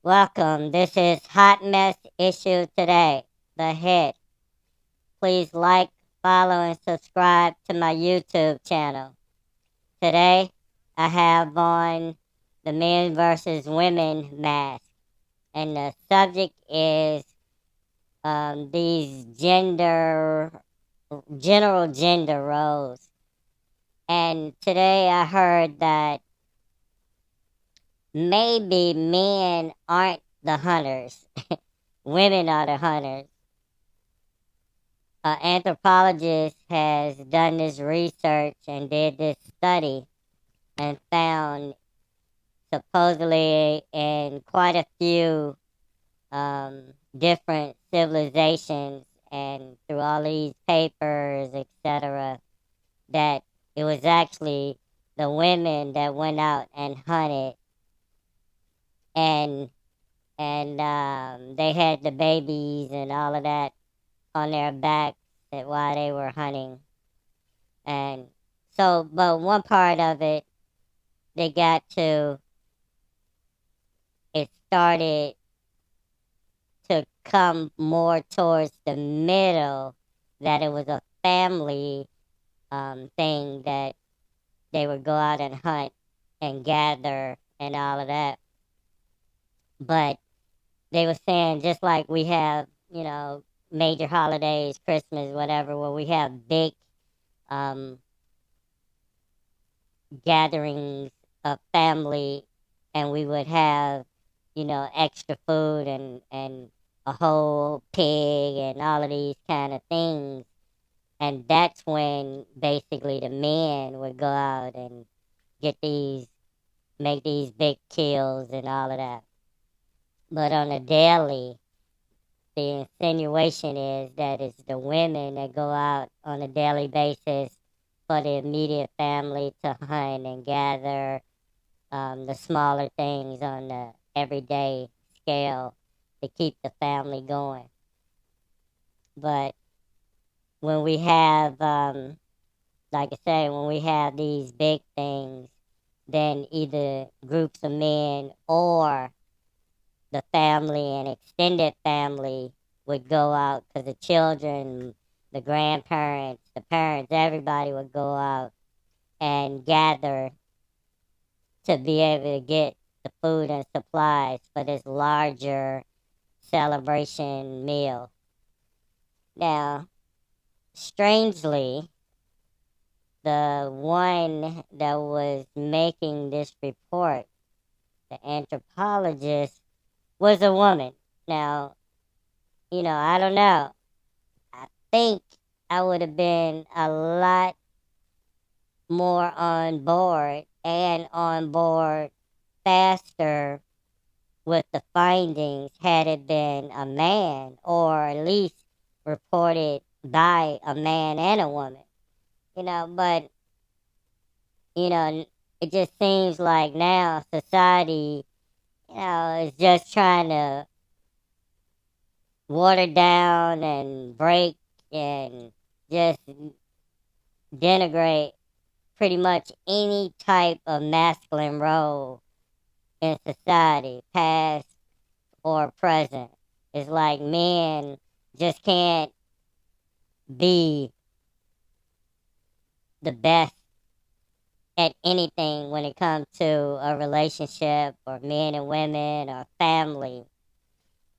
Welcome. This is Hot Mess Issue Today, the hit. Please like, follow, and subscribe to my YouTube channel. Today, I have on the men versus women mask, and the subject is these general gender roles. And today I heard that maybe men aren't the hunters, women are the hunters. An anthropologist has done this research and did this study and found supposedly in quite a few different civilizations and through all these papers, etc., that it was actually the women that went out and hunted, and they had the babies and all of that on their backs while they were hunting. And so, but one part of it, they got to, it started to come more towards the middle, that it was a family thing, that they would go out and hunt and gather and all of that. But they were saying, just like we have, major holidays, Christmas, whatever, where we have big um, gatherings of family, and we would have, extra food and a whole pig and all of these kind of things. And that's when basically the men would go out and get these, make these big kills and all of that. But on a daily, the insinuation is that it's the women that go out on a daily basis for the immediate family to hunt and gather the smaller things on the everyday scale to keep the family going. But when we have, like I say, when we have these big things, then either groups of men or the family and extended family would go out, because the children, the grandparents, the parents, everybody would go out and gather to be able to get the food and supplies for this larger celebration meal. Now, strangely, the one that was making this report, the anthropologist, was a woman. Now, I don't know. I think I would have been a lot more on board, and on board faster with the findings, had it been a man, or at least reported by a man and a woman. But it just seems like now society, is just trying to water down and break and just denigrate pretty much any type of masculine role in society, past or present. It's like men just can't be the best at anything when it comes to a relationship, or men and women, or family.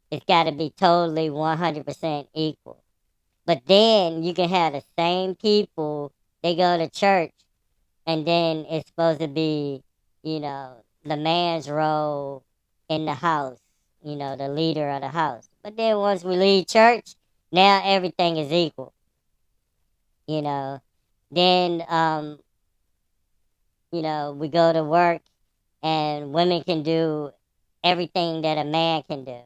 It's got to be totally 100% equal. But then you can have the same people, they go to church, and then it's supposed to be, the man's role in the house, the leader of the house. But then once we leave church, now everything is equal, you know. Then, we go to work, and women can do everything that a man can do,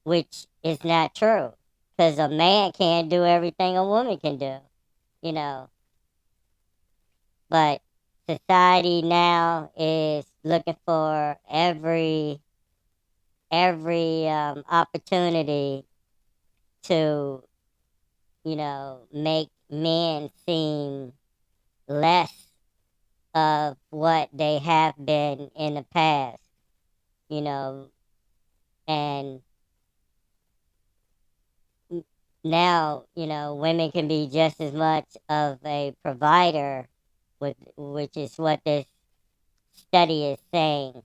which is not true, because a man can't do everything a woman can do, you know. But society now is looking for every opportunity to, make men seem less of what they have been in the past. you know, and now, women can be just as much of a provider, which is what this study is saying.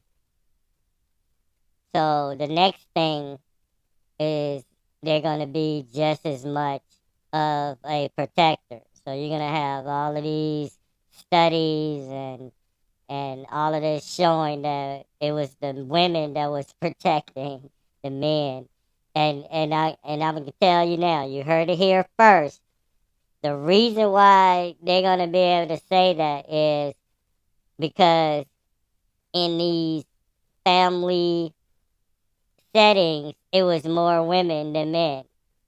So the next thing is they're going to be just as much of a protector. So you're going to have all of these studies and all of this showing that it was the women that was protecting the men. And I'm gonna tell you now, you heard it here first. The reason why they're gonna be able to say that is because in these family settings, it was more women than men.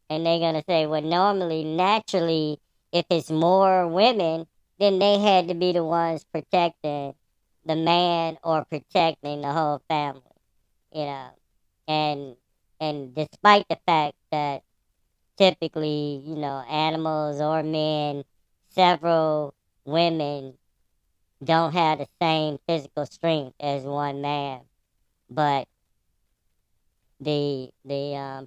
And they're going to say, well, normally, naturally, if it's more women, then they had to be the ones protecting the man or protecting the whole family, you know. And and despite the fact that typically, animals or men, several women don't have the same physical strength as one man, but the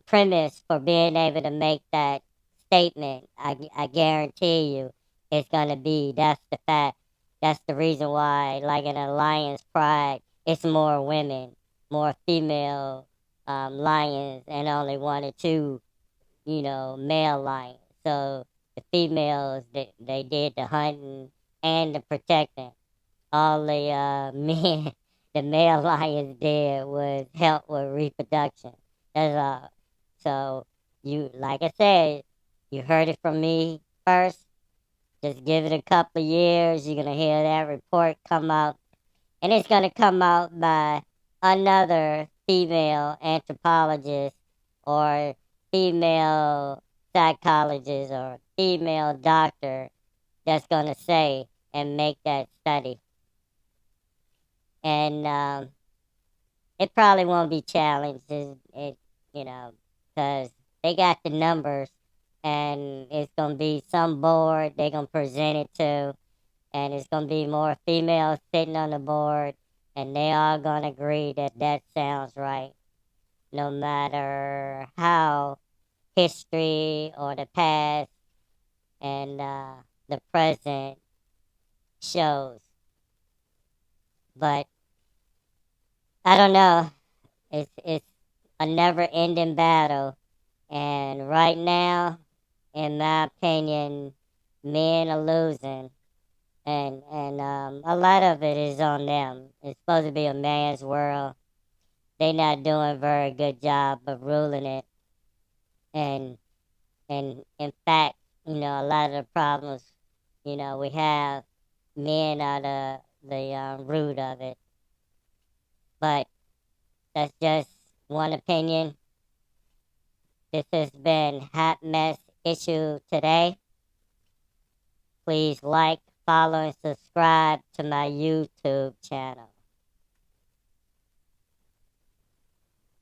premise for being able to make that statement, I guarantee you, it's gonna be that's the fact. That's the reason why, like in a lion's pride, it's more women, more female lions, and only one or two, male lions. So the females, they did the hunting and the protecting. All the men, the male lions did was help with reproduction. That's all. So like I said, you heard it from me first. Just give it a couple of years. You're gonna hear that report come out, and it's gonna come out by another female anthropologist or female psychologist or female doctor that's gonna say and make that study. And it probably won't be challenged, because they got the numbers, and it's gonna be some board they're gonna present it to, and it's gonna be more females sitting on the board, and they all gonna agree that that sounds right, no matter how history or the past and the present shows. But I don't know. It's a never ending battle. And right now, in my opinion, men are losing. And a lot of it is on them. It's supposed to be a man's world. They not doing a very good job of ruling it. And and in fact, a lot of the problems, we have, men are the root of it. But that's just one opinion. This has been Hot Mess Issue Today. Please like, follow, and subscribe to my YouTube channel.